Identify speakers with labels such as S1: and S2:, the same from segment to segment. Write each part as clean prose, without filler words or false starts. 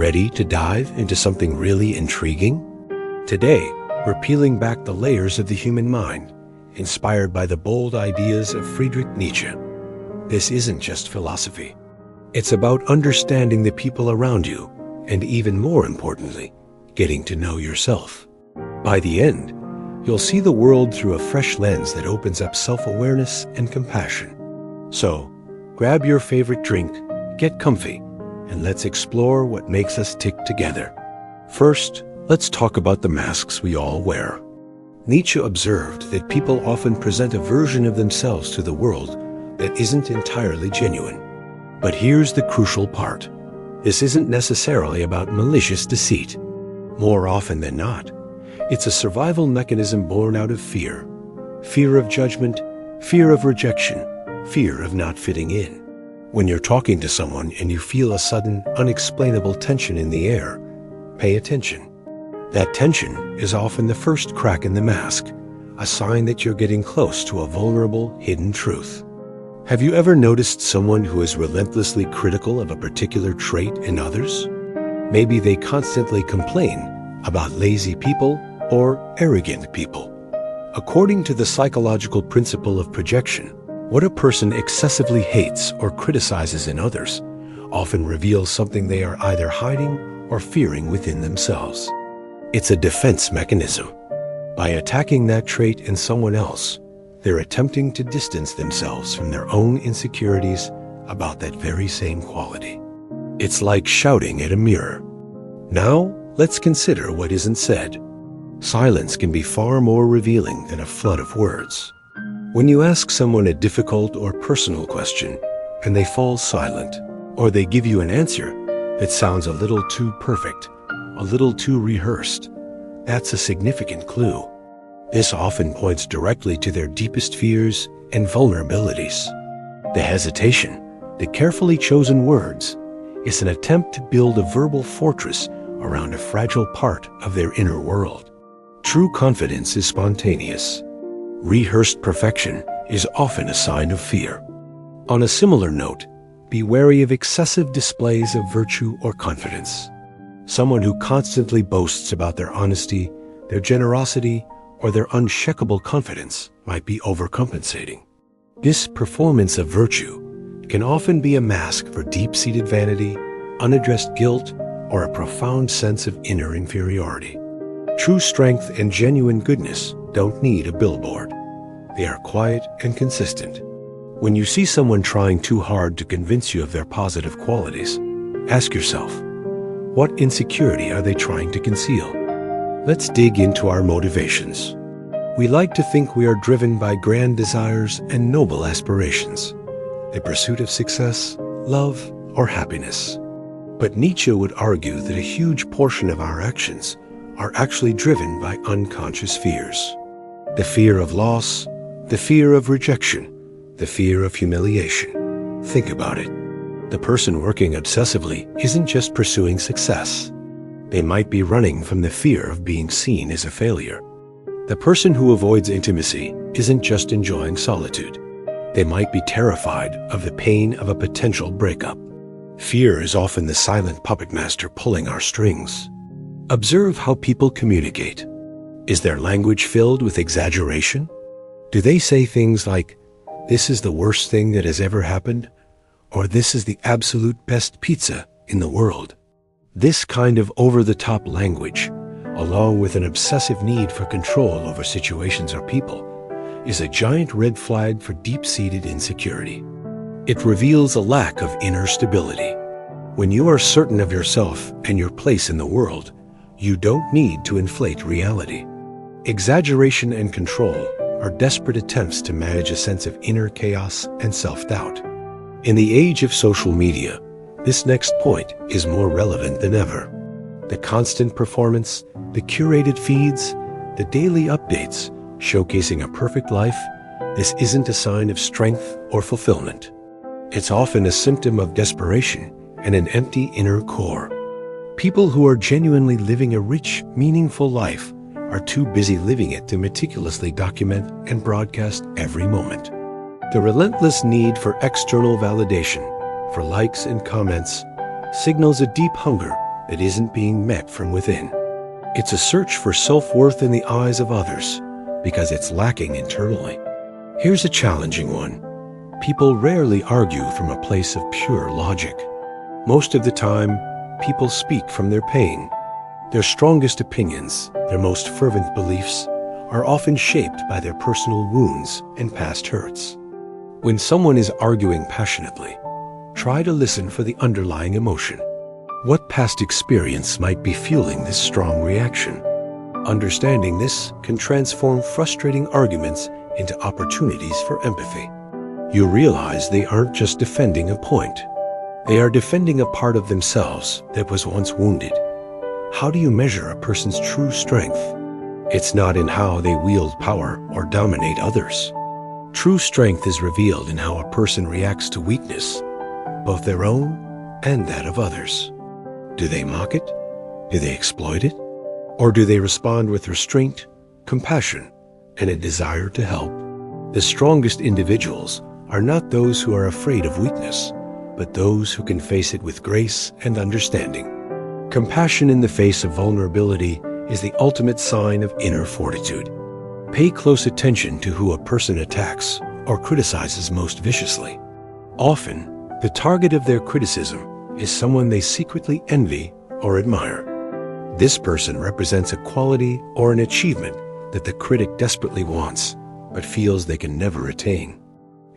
S1: Ready to dive into something really intriguing? Today, we're peeling back the layers of the human mind, inspired by the bold ideas of Friedrich Nietzsche. This isn't just philosophy. It's about understanding the people around you, and even more importantly, getting to know yourself. By the end, you'll see the world through a fresh lens that opens up self-awareness and compassion. So, grab your favorite drink, get comfy, and let's explore what makes us tick together. First, let's talk about the masks we all wear. Nietzsche observed that people often present a version of themselves to the world that isn't entirely genuine. But here's the crucial part. This isn't necessarily about malicious deceit. More often than not, it's a survival mechanism born out of fear. Fear of judgment, fear of rejection, fear of not fitting in. When you're talking to someone and you feel a sudden, unexplainable tension in the air, pay attention. That tension is often the first crack in the mask, a sign that you're getting close to a vulnerable, hidden truth. Have you ever noticed someone who is relentlessly critical of a particular trait in others? Maybe they constantly complain about lazy people or arrogant people. According to the psychological principle of projection, what a person excessively hates or criticizes in others often reveals something they are either hiding or fearing within themselves. It's a defense mechanism. By attacking that trait in someone else, they're attempting to distance themselves from their own insecurities about that very same quality. It's like shouting at a mirror. Now, let's consider what isn't said. Silence can be far more revealing than a flood of words. When you ask someone a difficult or personal question, and they fall silent, or they give you an answer that sounds a little too perfect, a little too rehearsed, that's a significant clue. This often points directly to their deepest fears and vulnerabilities. The hesitation, the carefully chosen words, is an attempt to build a verbal fortress around a fragile part of their inner world. True confidence is spontaneous. Rehearsed perfection is often a sign of fear. On a similar note, be wary of excessive displays of virtue or confidence. Someone who constantly boasts about their honesty, their generosity, or their unshakable confidence might be overcompensating. This performance of virtue can often be a mask for deep-seated vanity, unaddressed guilt, or a profound sense of inner inferiority. True strength and genuine goodness don't need a billboard. They are quiet and consistent. When you see someone trying too hard to convince you of their positive qualities, ask yourself, what insecurity are they trying to conceal? Let's dig into our motivations. We like to think we are driven by grand desires and noble aspirations, the pursuit of success, love, or happiness. But Nietzsche would argue that a huge portion of our actions are actually driven by unconscious fears. The fear of loss, the fear of rejection, the fear of humiliation. Think about it. The person working obsessively isn't just pursuing success. They might be running from the fear of being seen as a failure. The person who avoids intimacy isn't just enjoying solitude. They might be terrified of the pain of a potential breakup. Fear is often the silent puppet master pulling our strings. Observe how people communicate. Is their language filled with exaggeration? Do they say things like, "This is the worst thing that has ever happened," or "This is the absolute best pizza in the world"? This kind of over-the-top language, along with an obsessive need for control over situations or people, is a giant red flag for deep-seated insecurity. It reveals a lack of inner stability. When you are certain of yourself and your place in the world, you don't need to inflate reality. Exaggeration and control are desperate attempts to manage a sense of inner chaos and self-doubt. In the age of social media, this next point is more relevant than ever. The constant performance, the curated feeds, the daily updates showcasing a perfect life, this isn't a sign of strength or fulfillment. It's often a symptom of desperation and an empty inner core. People who are genuinely living a rich, meaningful life are too busy living it to meticulously document and broadcast every moment. The relentless need for external validation, for likes and comments, signals a deep hunger that isn't being met from within. It's a search for self-worth in the eyes of others because it's lacking internally. Here's a challenging one. People rarely argue from a place of pure logic. Most of the time, people speak from their pain. Their strongest opinions, their most fervent beliefs, are often shaped by their personal wounds and past hurts. When someone is arguing passionately, try to listen for the underlying emotion. What past experience might be fueling this strong reaction? Understanding this can transform frustrating arguments into opportunities for empathy. You realize they aren't just defending a point. They are defending a part of themselves that was once wounded. How do you measure a person's true strength? It's not in how they wield power or dominate others. True strength is revealed in how a person reacts to weakness, both their own and that of others. Do they mock it? Do they exploit it? Or do they respond with restraint, compassion, and a desire to help? The strongest individuals are not those who are afraid of weakness, but those who can face it with grace and understanding. Compassion in the face of vulnerability is the ultimate sign of inner fortitude. Pay close attention to who a person attacks or criticizes most viciously. Often, the target of their criticism is someone they secretly envy or admire. This person represents a quality or an achievement that the critic desperately wants, but feels they can never attain.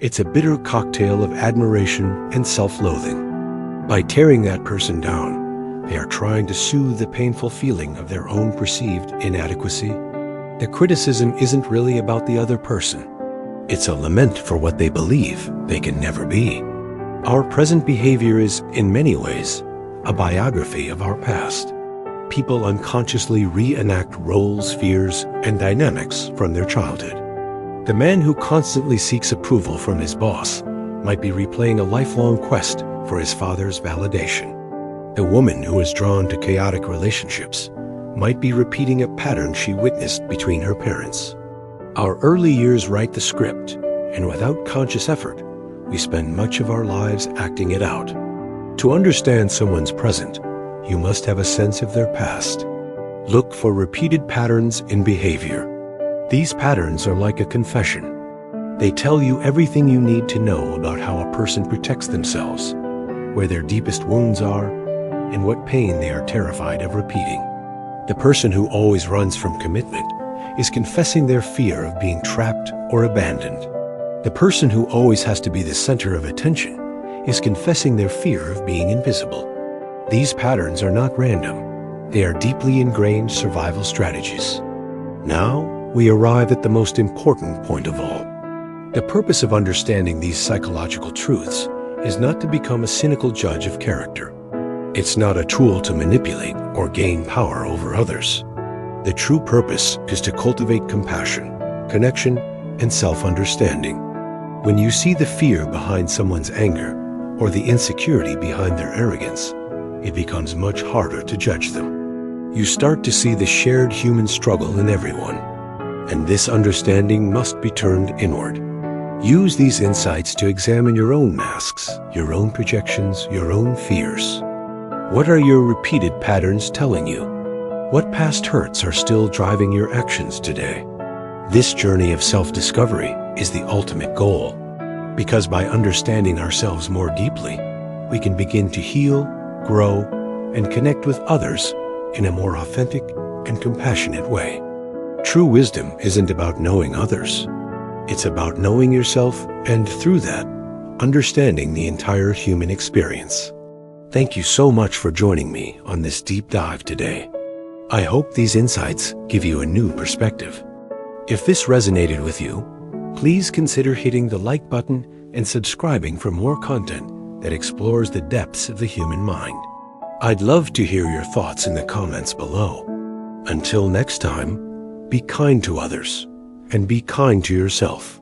S1: It's a bitter cocktail of admiration and self-loathing. By tearing that person down, they are trying to soothe the painful feeling of their own perceived inadequacy. The criticism isn't really about the other person. It's a lament for what they believe they can never be. Our present behavior is, in many ways, a biography of our past. People unconsciously reenact roles, fears, and dynamics from their childhood. The man who constantly seeks approval from his boss might be replaying a lifelong quest for his father's validation. The woman who is drawn to chaotic relationships might be repeating a pattern she witnessed between her parents. Our early years write the script, and without conscious effort, we spend much of our lives acting it out. To understand someone's present, you must have a sense of their past. Look for repeated patterns in behavior. These patterns are like a confession. They tell you everything you need to know about how a person protects themselves, where their deepest wounds are, and what pain they are terrified of repeating. The person who always runs from commitment is confessing their fear of being trapped or abandoned. The person who always has to be the center of attention is confessing their fear of being invisible. These patterns are not random. They are deeply ingrained survival strategies. Now, we arrive at the most important point of all. The purpose of understanding these psychological truths is not to become a cynical judge of character. It's not a tool to manipulate or gain power over others. The true purpose is to cultivate compassion, connection, and self-understanding. When you see the fear behind someone's anger or the insecurity behind their arrogance, it becomes much harder to judge them. You start to see the shared human struggle in everyone, and this understanding must be turned inward. Use these insights to examine your own masks, your own projections, your own fears. What are your repeated patterns telling you? What past hurts are still driving your actions today? This journey of self-discovery is the ultimate goal, because by understanding ourselves more deeply, we can begin to heal, grow, and connect with others in a more authentic and compassionate way. True wisdom isn't about knowing others. It's about knowing yourself and, through that, understanding the entire human experience. Thank you so much for joining me on this deep dive today. I hope these insights give you a new perspective. If this resonated with you, please consider hitting the like button and subscribing for more content that explores the depths of the human mind. I'd love to hear your thoughts in the comments below. Until next time, be kind to others and be kind to yourself.